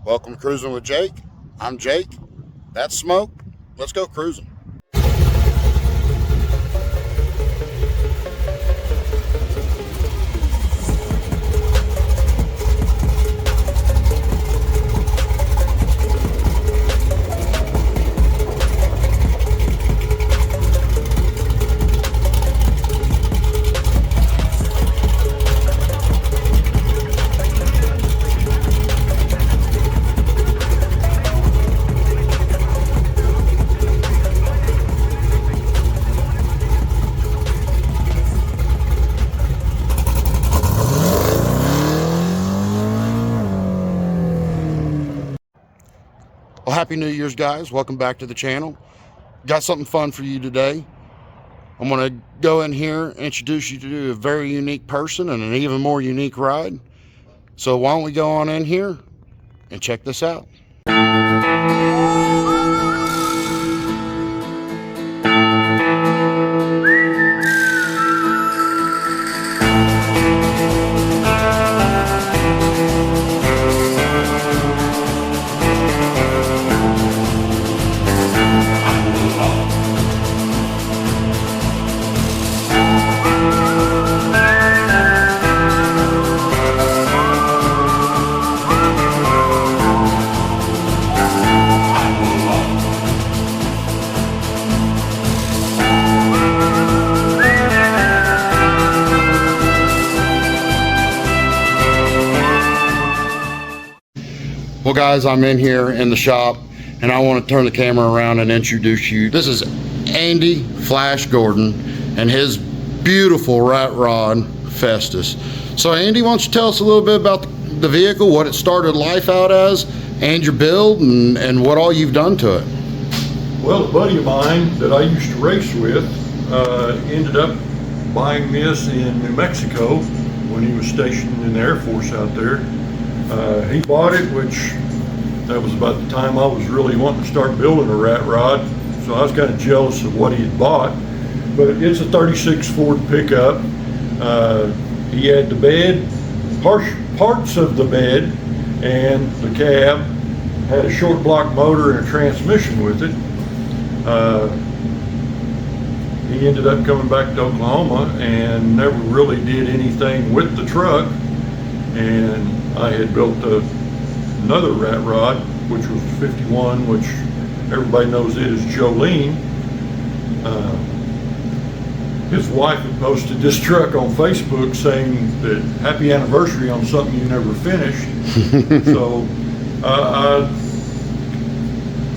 Welcome to Cruising with Jake. I'm Jake. That's Smoke. Let's go cruising. Well, Happy New Year's, guys. Welcome back to the channel. Got something fun for you today. I'm going to go in here and introduce you to a very unique person and an even more unique ride. So why don't we go on in here and check this out. Well, guys, I'm in here in the shop and I want to turn the camera around and introduce you. This is Andy Flash Gordon and his beautiful rat rod Festus. So Andy, why don't you tell us a little bit about the vehicle, what it started life out as, and your build, and what all you've done to it? Well, a buddy of mine that I used to race with ended up buying this in New Mexico when he was stationed in the Air Force out there. He bought it, which that was about the time I was really wanting to start building a rat rod, so I was kind of jealous of what he had bought. But it's a 36 Ford pickup. He had the bed, parts of the bed, and the cab had a short block motor and a transmission with it. He ended up coming back to Oklahoma and never really did anything with the truck. And I had built another rat rod, which was 51, which everybody knows it as Jolene. His wife had posted this truck on Facebook saying that happy anniversary on something you never finished. So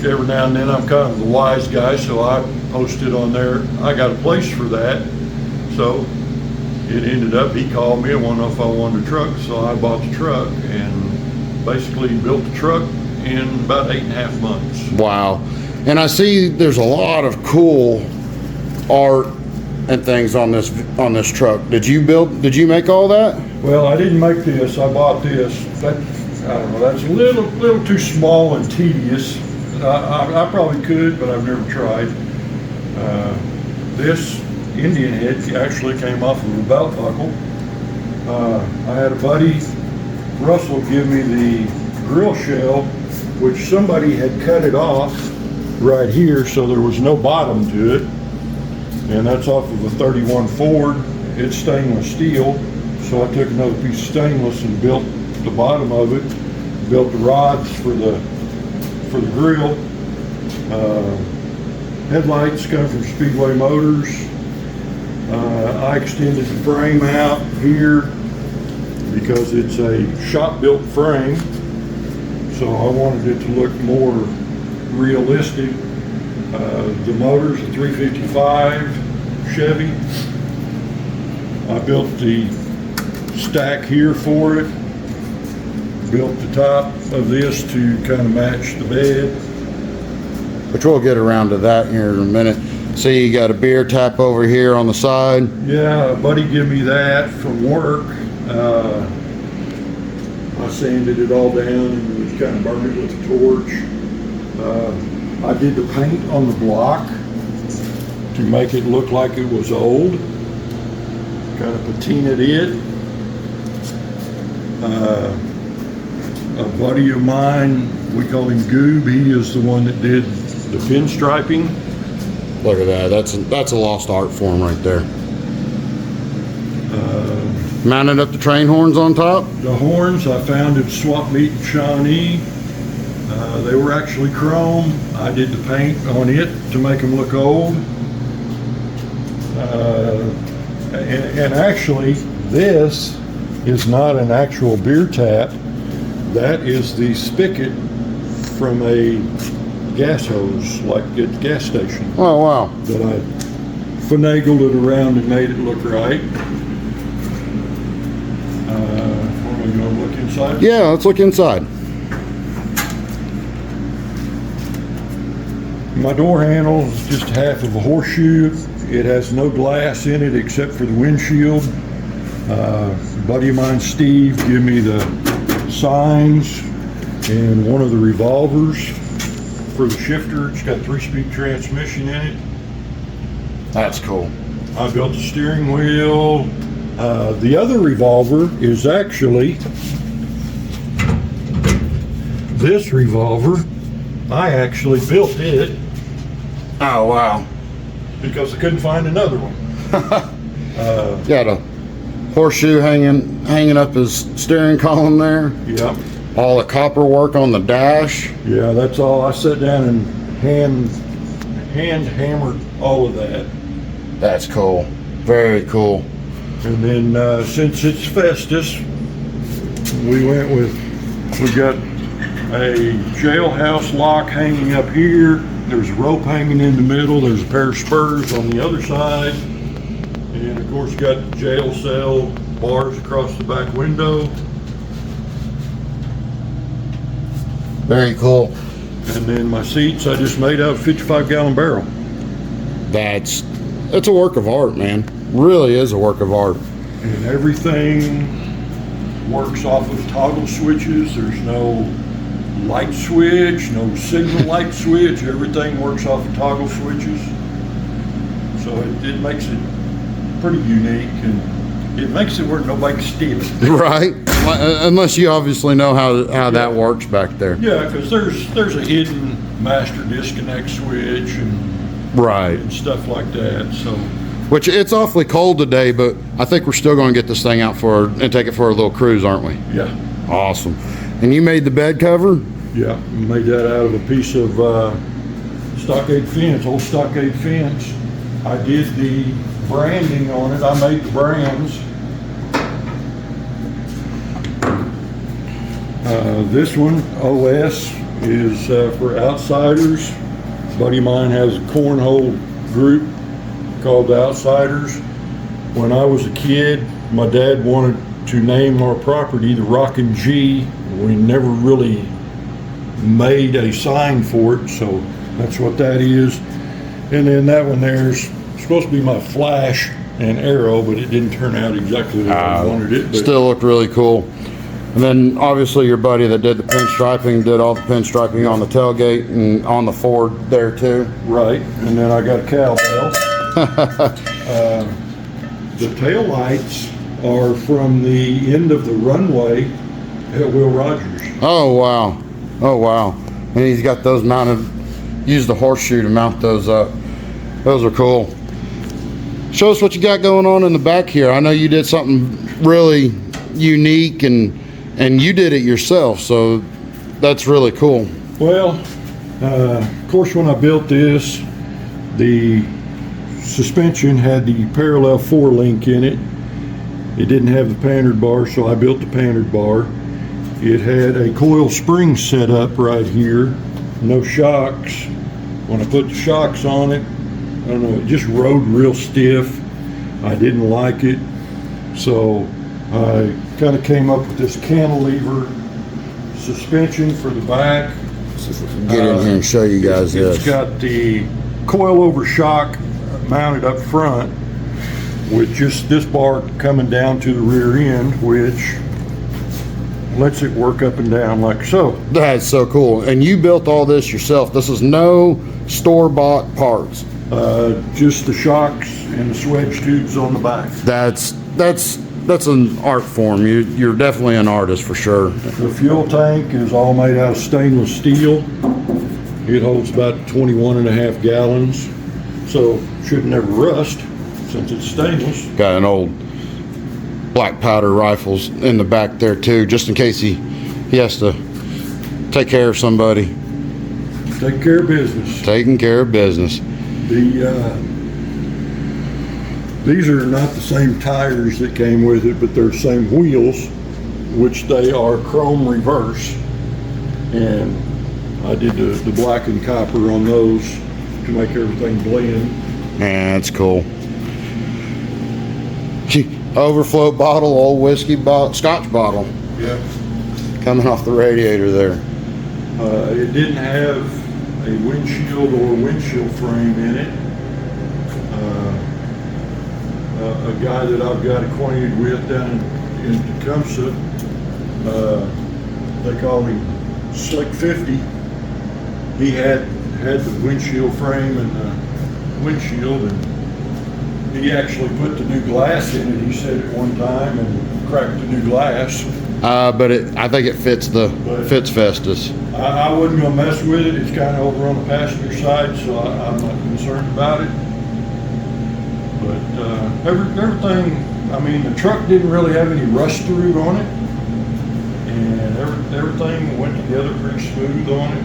every now and then I'm kind of the wise guy, so I posted on there, I got a place for that. So it ended up, he called me and wanted to know if I wanted a truck, so I bought the truck and basically built the truck in about 8.5 months. Wow. And I see there's a lot of cool art and things on this truck. Did you make all that? Well, I didn't make this, I bought this. That, I don't know, that's a little too small and tedious. I probably could, but I've never tried. This Indian head actually came off of a belt buckle. I had a buddy, Russell, give me the grill shell, which somebody had cut it off right here, so there was no bottom to it. And that's off of a 31 Ford. It's stainless steel, so I took another piece of stainless and built the bottom of it, built the rods for the grill. Headlights come from Speedway Motors. I extended the frame out here because it's a shop-built frame, so I wanted it to look more realistic. The motor's a 355 Chevy. I built the stack here for it, built the top of this to kind of match the bed. Which we'll get around to that here in a minute. See, you got a beer tap over here on the side. Yeah, a buddy gave me that from work. I sanded it all down and kind of burned it with a torch. I did the paint on the block to make it look like it was old. Kind of patinaed it. a buddy of mine, we call him Goob. He is the one that did the pinstriping. Look at that. That's a lost art form right there. Mounted up the train horns on top. The horns I found at Swap Meet in Shawnee. They were actually chrome. I did the paint on it to make them look old. And actually, this is not an actual beer tap. That is the spigot from a gas hose, like at the gas station. Oh, wow. That I finagled it around and made it look right. Are we going to look inside? Yeah, let's look inside. My door handle is just half of a horseshoe. It has no glass in it except for the windshield. A buddy of mine, Steve, gave me the signs and one of the revolvers for the shifter. It's got 3-speed transmission in it. That's cool. I built the steering wheel. The other revolver is actually this revolver. I actually built it. Oh, wow. Because I couldn't find another one. Got a horseshoe hanging up his steering column there. Yeah. All the copper work on the dash. Yeah, that's all. I sat down and hand hammered all of that. That's cool. Very cool. And then since it's Festus, we got a jailhouse lock hanging up here. There's a rope hanging in the middle. There's a pair of spurs on the other side. And of course got jail cell bars across the back window. Very cool. And then my seats I just made out of a 55-gallon barrel. It's a work of art, man. Really is a work of art. And everything works off of toggle switches. There's no light switch, no signal light switch. Everything works off of toggle switches. So it makes it pretty unique, and it makes it where nobody can steal it. Right? Unless you obviously know how that works back there. Yeah, because there's a hidden master disconnect switch Right. and stuff like that. So Which it's awfully cold today, but I think we're still going to get this thing out and take it for a little cruise, aren't we? yeah, Awesome. And you made the bed cover? yeah, made that out of a piece of stockade fence, old stockade fence. I did the branding on it. I made the brands. This one, OS, is for outsiders. A buddy of mine has a cornhole group called the Outsiders. When I was a kid, my dad wanted to name our property the Rockin' G. We never really made a sign for it, so that's what that is. And then that one there's supposed to be my flash and arrow, but it didn't turn out exactly the way I wanted it. But Still looked really cool. And then obviously your buddy that did the pinstriping did all the pinstriping on the tailgate and on the Ford there too. right, and then I got a cowbell. The tail lights are from the end of the runway at Will Rogers. Oh wow. Oh wow. And he's got those mounted, used the horseshoe to mount those up. Those are cool. Show us what you got going on in the back here. I know you did something really unique and you did it yourself, so that's really cool. Well, of course, when I built this, the suspension had the parallel 4-link in it. It didn't have the panhard bar, so I built the panhard bar. It had a coil spring set up right here, no shocks. When I put the shocks on it, I don't know, it just rode real stiff. I didn't like it, so I kind of came up with this cantilever suspension for the back. See if we can get in here and show you guys It's this. got the coil over shock mounted up front with just this bar coming down to the rear end, which lets it work up and down like so. That's so cool. And you built all this yourself. This is no store-bought parts. Just the shocks and the swedge tubes on the back. That's that's an art form. You're definitely an artist for sure. The fuel tank is all made out of stainless steel. It holds about 21 and a half gallons, so should never rust since it's stainless. Got an old black powder rifles in the back there too, just in case he has to take care of somebody. Take care of business. Taking care of business. These are not the same tires that came with it, but they're the same wheels, which they are chrome reverse. And I did the black and copper on those to make everything blend. Man, that's cool. Overflow bottle, old whiskey bottle, scotch bottle. Yeah. Coming off the radiator there. It didn't have a windshield or windshield frame in it. A guy that I've got acquainted with down in Tecumseh, they call him Slick 50. He had the windshield frame and the windshield, and he actually put the new glass in it, he said at one time, and cracked the new glass. But I think it fits fits Festus. I wasn't gonna mess with it. It's kind of over on the passenger side, so I'm not concerned about it. But everything, I mean, the truck didn't really have any rust through on it, and everything went together pretty smooth on it.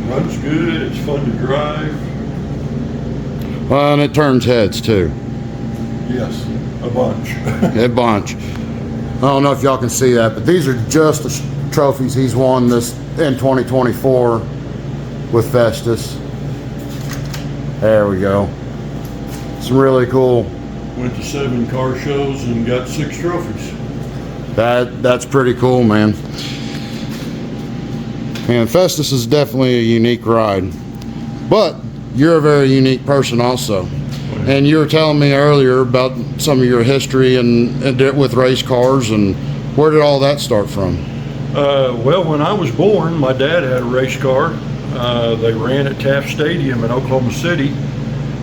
Runs good. It's fun to drive. Well, and it turns heads too. Yes, a bunch. A bunch. I don't know if y'all can see that, but these are just the trophies he's won this in 2024 with Festus. There we go. It's really cool. Went to 7 car shows and got 6 trophies. That's pretty cool, man. And Festus is definitely a unique ride, but you're a very unique person also. And you were telling me earlier about some of your history and with race cars, and where did all that start from? Well, when I was born, my dad had a race car. They ran at Taft Stadium in Oklahoma City.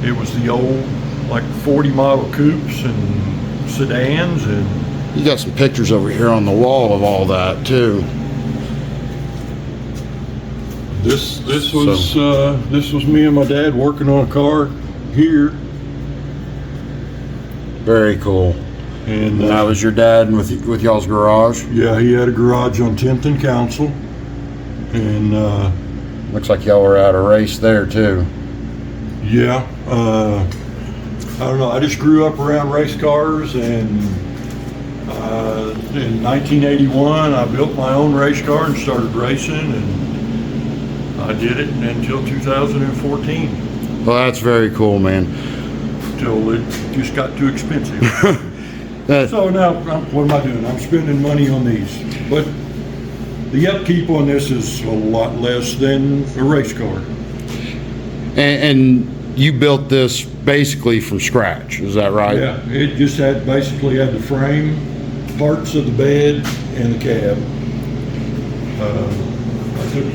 It was the old, like 40 model coupes and sedans, and You got some pictures over here on the wall of all that too. this was me and my dad working on a car here. Very cool. And that was your dad with y'all's garage? Yeah, he had a garage on 10th and Council. And looks like y'all were at a race there too. Yeah, I don't know, I just grew up around race cars, and in 1981 I built my own race car and started racing, and I did it until 2014. Well, that's very cool, man. Until it just got too expensive. So now, what am I doing? I'm spending money on these. But the upkeep on this is a lot less than a race car. And you built this basically from scratch, is that right? Yeah, it just basically had the frame, parts of the bed, and the cab. I took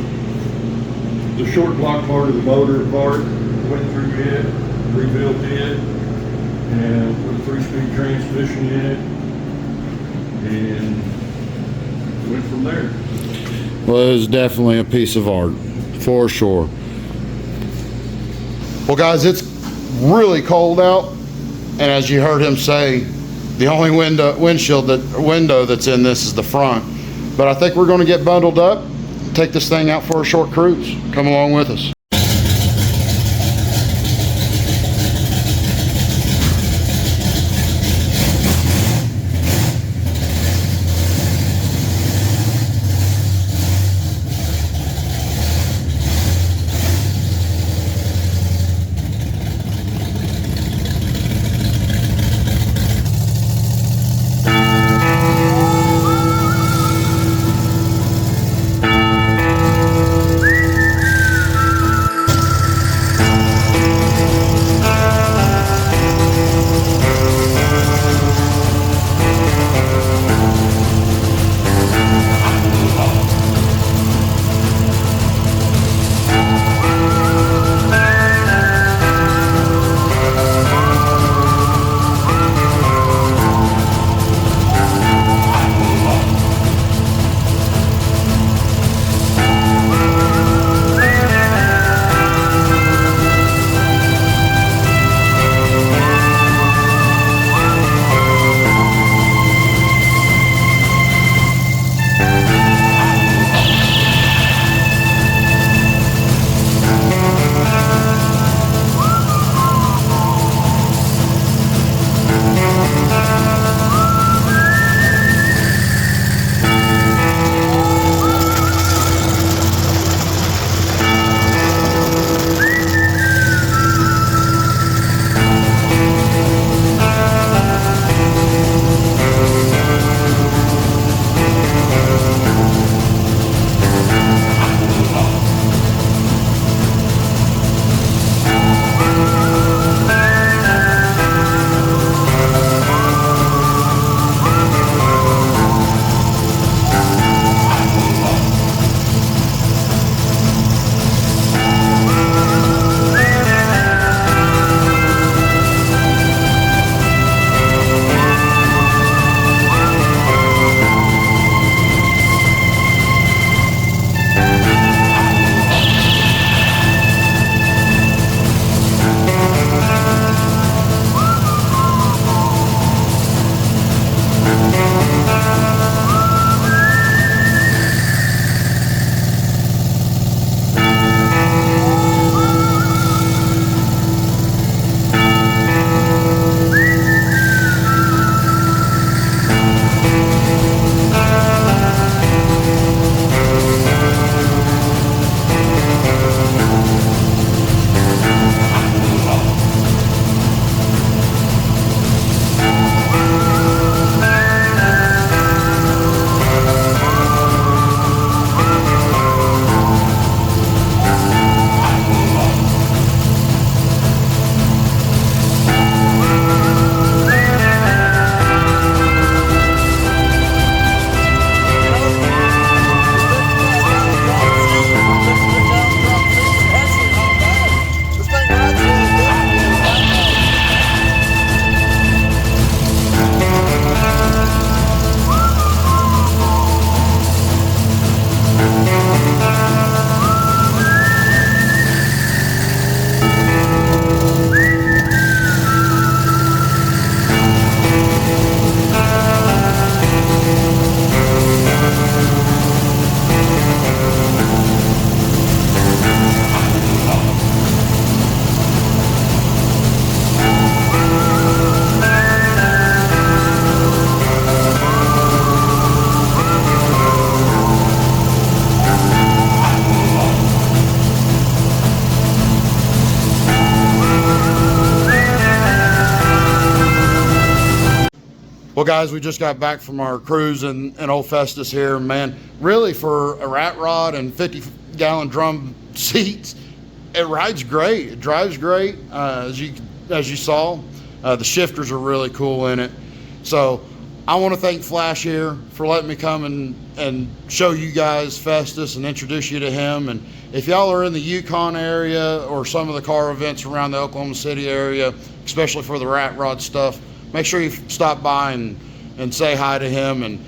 the short block part of the motor apart, went through it, rebuilt it, and put a 3-speed transmission in it, and went from there. Well, it was definitely a piece of art, for sure. Well, guys, it's really cold out, and as you heard him say, the only window that's in this is the front. But I think we're going to get bundled up, take this thing out for a short cruise. Come along with us. Well, guys, we just got back from our cruise in old Festus here, man. Really, for a rat rod and 50-gallon drum seats, it rides great. It drives great, as you saw. The shifters are really cool in it. So I want to thank Flash here for letting me come and show you guys Festus and introduce you to him. And if y'all are in the Yukon area or some of the car events around the Oklahoma City area, especially for the rat rod stuff, make sure you stop by and say hi to him and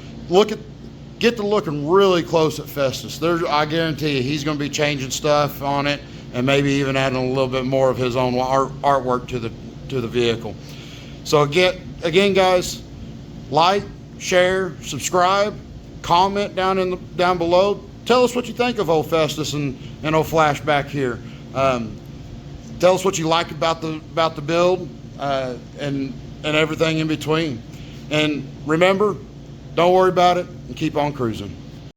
get to looking really close at Festus. I guarantee you he's going to be changing stuff on it and maybe even adding a little bit more of his own artwork to the vehicle. So again, guys, like, share, subscribe, comment down below. Tell us what you think of old Festus and old Flash back here. Tell us what you like about the build and everything in between. And remember, don't worry about it and keep on cruising.